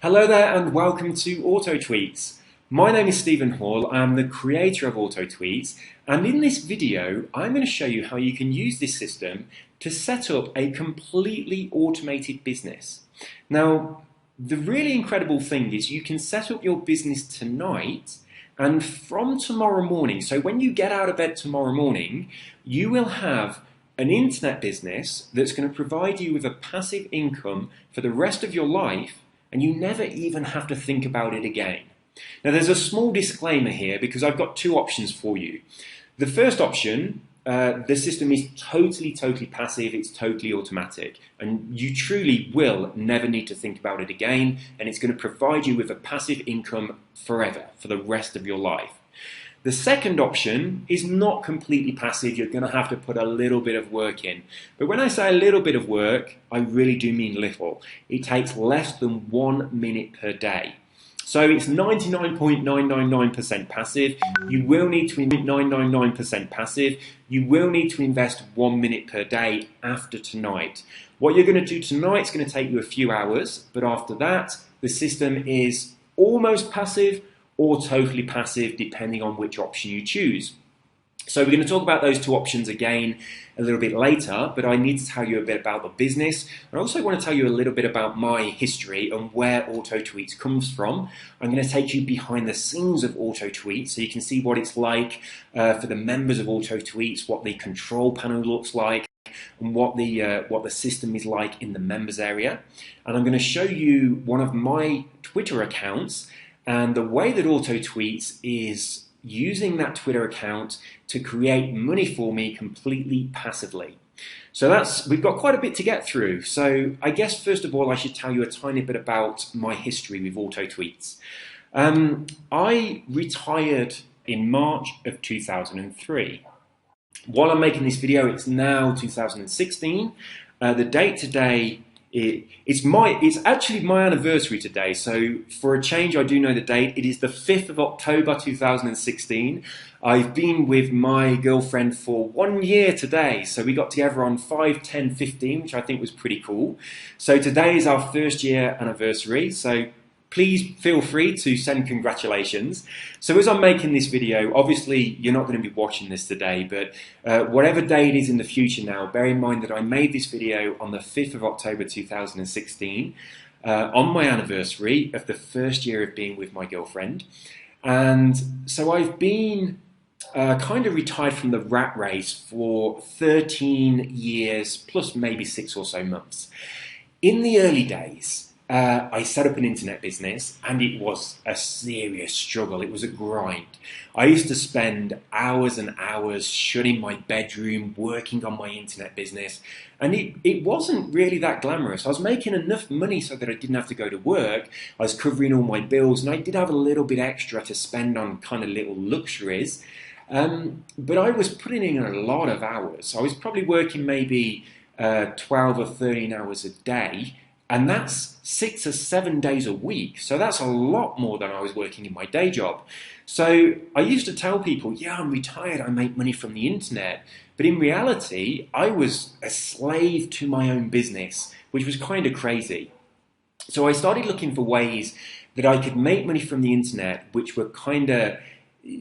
Hello there and welcome to Auto Tweets. My name is Stephen Hall, I'm the creator of Auto Tweets, and in this video I'm going to show you how you can use this system to set up a completely automated business. Now, the really incredible thing is you can set up your business tonight, and from tomorrow morning, so when you get out of bed tomorrow morning, you will have an internet business that's going to provide you with a passive income for the rest of your life, and you never even have to think about it again. Now there's a small disclaimer here because I've got two options for you. The first option, the system is totally passive, it's totally automatic, and you truly will never need to think about it again, and it's going to provide you with a passive income forever, for the rest of your life. The second option is not completely passive, you're going to have to put a little bit of work in. But when I say a little bit of work, I really do mean little. It takes less than 1 minute per day. So it's 99.999% passive. You will need to invest 999% passive. You will need to invest 1 minute per day after tonight. What you're going to do tonight is going to take you a few hours, but after that, the system is almost passive or totally passive, depending on which option you choose. So we're going to talk about those two options again a little bit later, but I need to tell you a bit about the business. I also want to tell you a little bit about my history and where Auto Tweets comes from. I'm going to take you behind the scenes of Auto Tweets so you can see what it's like for the members of Auto Tweets, what the control panel looks like, and what the system is like in the members area. And I'm going to show you one of my Twitter accounts and the way that Auto Tweets is using that Twitter account to create money for me completely passively. So we've got quite a bit to get through. So I guess first of all I should tell you a tiny bit about my history with Auto Tweets. I retired in March of 2003. While I'm making this video, it's now 2016. The date today, it's actually my anniversary today, so for a change I do know the date. It is the 5th of October 2016. I've been with my girlfriend for 1 year today, so we got together on 5/10/15, which I think was pretty cool. So today is our first year anniversary, so please feel free to send congratulations. So as I'm making this video, obviously you're not going to be watching this today, but whatever day it is in the future now, bear in mind that I made this video on the 5th of October 2016, on my anniversary of the first year of being with my girlfriend. And so I've been kind of retired from the rat race for 13 years, plus maybe 6 or so months. In the early days, I set up an internet business and it was a serious struggle. It was a grind. I used to spend hours and hours shut in my bedroom working on my internet business, and it wasn't really that glamorous. I was making enough money so that I didn't have to go to work. I was covering all my bills, and I did have a little bit extra to spend on kind of little luxuries, but I was putting in a lot of hours. I was probably working maybe 12 or 13 hours a day, and that's 6 or 7 days a week. So that's a lot more than I was working in my day job. So I used to tell people, yeah, I'm retired, I make money from the internet. But in reality, I was a slave to my own business, which was kind of crazy. So I started looking for ways that I could make money from the internet, which were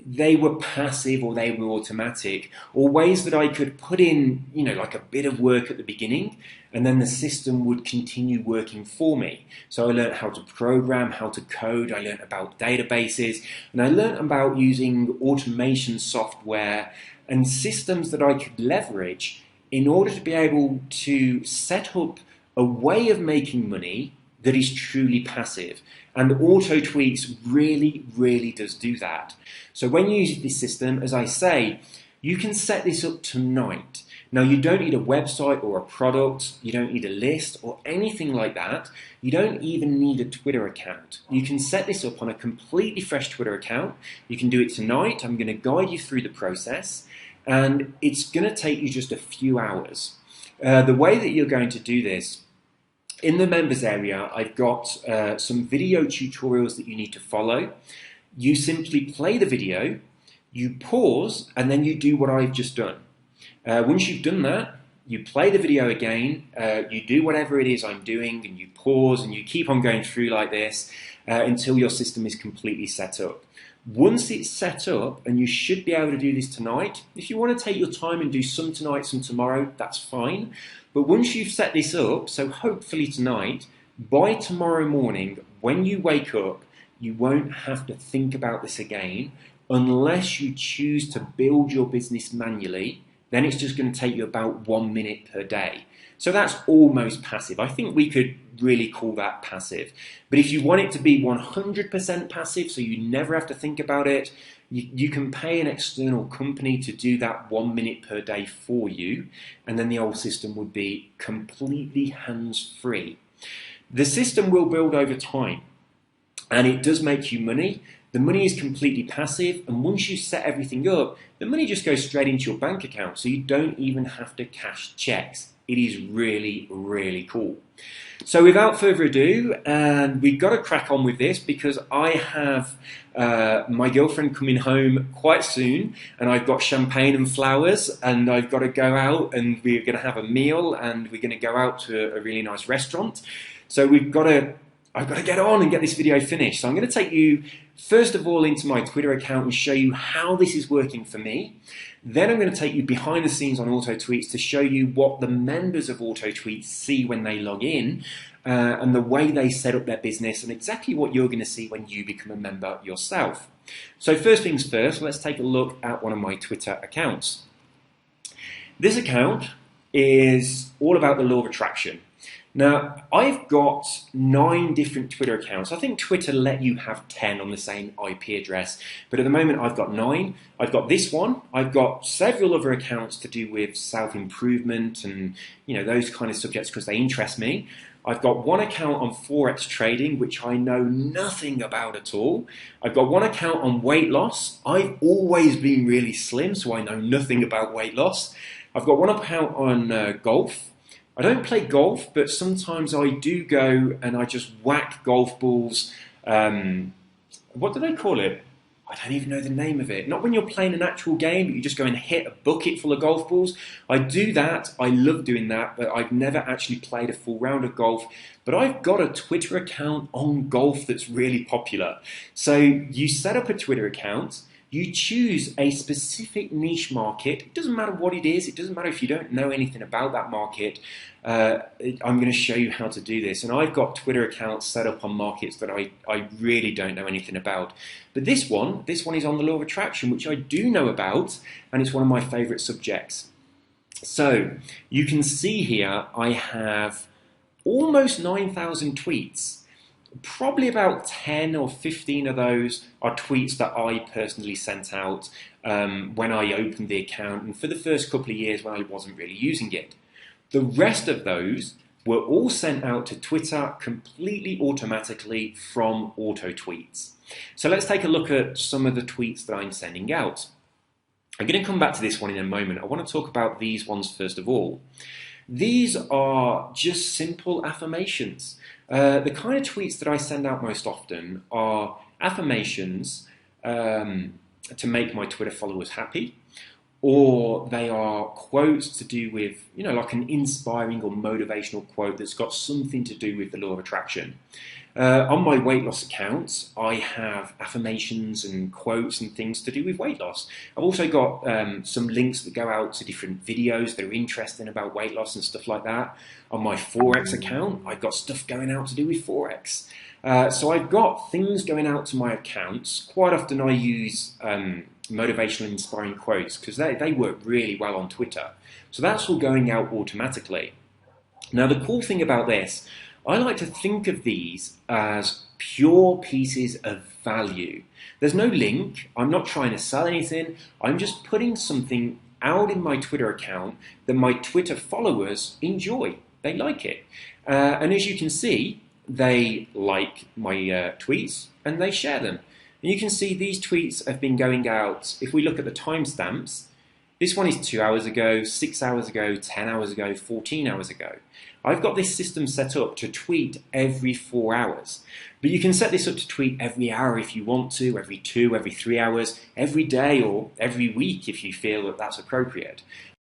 they were passive or they were automatic, or ways that I could put in, like a bit of work at the beginning, and then the system would continue working for me. So I learned how to program, how to code, I learned about databases, and I learned about using automation software and systems that I could leverage in order to be able to set up a way of making money that is truly passive. And Auto Tweets really does do that. So when you use this system, as I say, you can set this up tonight. Now you don't need a website or a product, you don't need a list or anything like that. You don't even need a Twitter account. You can set this up on a completely fresh Twitter account. You can do it tonight. I'm going to guide you through the process, and it's going to take you just a few hours. The way that you're going to do this, in the members area, I've got some video tutorials that you need to follow. You simply play the video, you pause, and then you do what I've just done. Once you've done that, you play the video again, you do whatever it is I'm doing, and you pause and you keep on going through like this until your system is completely set up. Once it's set up, and you should be able to do this tonight, if you want to take your time and do some tonight, some tomorrow, that's fine. But once you've set this up, so hopefully tonight, by tomorrow morning, when you wake up, you won't have to think about this again unless you choose to build your business manually. Then it's just going to take you about 1 minute per day. So that's almost passive. I think we could really call that passive. But if you want it to be 100% passive, so you never have to think about it, you can pay an external company to do that 1 minute per day for you, and then the old system would be completely hands-free. The system will build over time, and it does make you money. The money is completely passive, and once you set everything up, the money just goes straight into your bank account, so you don't even have to cash checks. It is really, really cool. So without further ado, we've got to crack on with this because I have my girlfriend coming home quite soon, and I've got champagne and flowers, and I've got to go out, and we're going to have a meal, and we're going to go out to a really nice restaurant. So I've got to get on and get this video finished. So I'm going to take you first of all into my Twitter account and show you how this is working for me. Then I'm going to take you behind the scenes on Auto Tweets to show you what the members of Auto Tweets see when they log in, and the way they set up their business, and exactly what you're going to see when you become a member yourself. So first things first, let's take a look at one of my Twitter accounts. This account is all about the law of attraction. Now, I've got 9 different Twitter accounts. I think Twitter let you have 10 on the same IP address, but at the moment I've got 9. I've got this one. I've got several other accounts to do with self-improvement and those kind of subjects because they interest me. I've got one account on Forex trading, which I know nothing about at all. I've got one account on weight loss. I've always been really slim, so I know nothing about weight loss. I've got one account on golf. I don't play golf, but sometimes I do go and I just whack golf balls. What do they call it? I don't even know the name of it. Not when you're playing an actual game, but you just go and hit a bucket full of golf balls. I do that. I love doing that, but I've never actually played a full round of golf. But I've got a Twitter account on golf that's really popular. So you set up a Twitter account. You choose a specific niche market. It doesn't matter what it is. It doesn't matter if you don't know anything about that market. I'm going to show you how to do this. And I've got Twitter accounts set up on markets that I really don't know anything about. But this one is on the law of attraction, which I do know about, and it's one of my favorite subjects. So you can see here I have almost 9,000 tweets. Probably about 10 or 15 of those are tweets that I personally sent out when I opened the account and for the first couple of years when I wasn't really using it. The rest of those were all sent out to Twitter completely automatically from Auto Tweets. So let's take a look at some of the tweets that I'm sending out. I'm going to come back to this one in a moment. I want to talk about these ones first of all. These are just simple affirmations. The kind of tweets that I send out most often are affirmations to make my Twitter followers happy, or they are quotes to do with, like an inspiring or motivational quote that's got something to do with the law of attraction. On my weight loss account, I have affirmations and quotes and things to do with weight loss. I've also got some links that go out to different videos that are interesting about weight loss and stuff like that. On my Forex account, I've got stuff going out to do with Forex. So I've got things going out to my accounts. Quite often I use motivational and inspiring quotes because they work really well on Twitter. So that's all going out automatically. Now the cool thing about this, I like to think of these as pure pieces of value. There's no link. I'm not trying to sell anything. I'm just putting something out in my Twitter account that my Twitter followers enjoy. They like it. And as you can see, they like my tweets and they share them. And you can see these tweets have been going out. If we look at the timestamps, this one is 2 hours ago, 6 hours ago, 10 hours ago, 14 hours ago. I've got this system set up to tweet every 4 hours. But you can set this up to tweet every hour if you want to, every 2, every 3 hours, every day or every week if you feel that that's appropriate.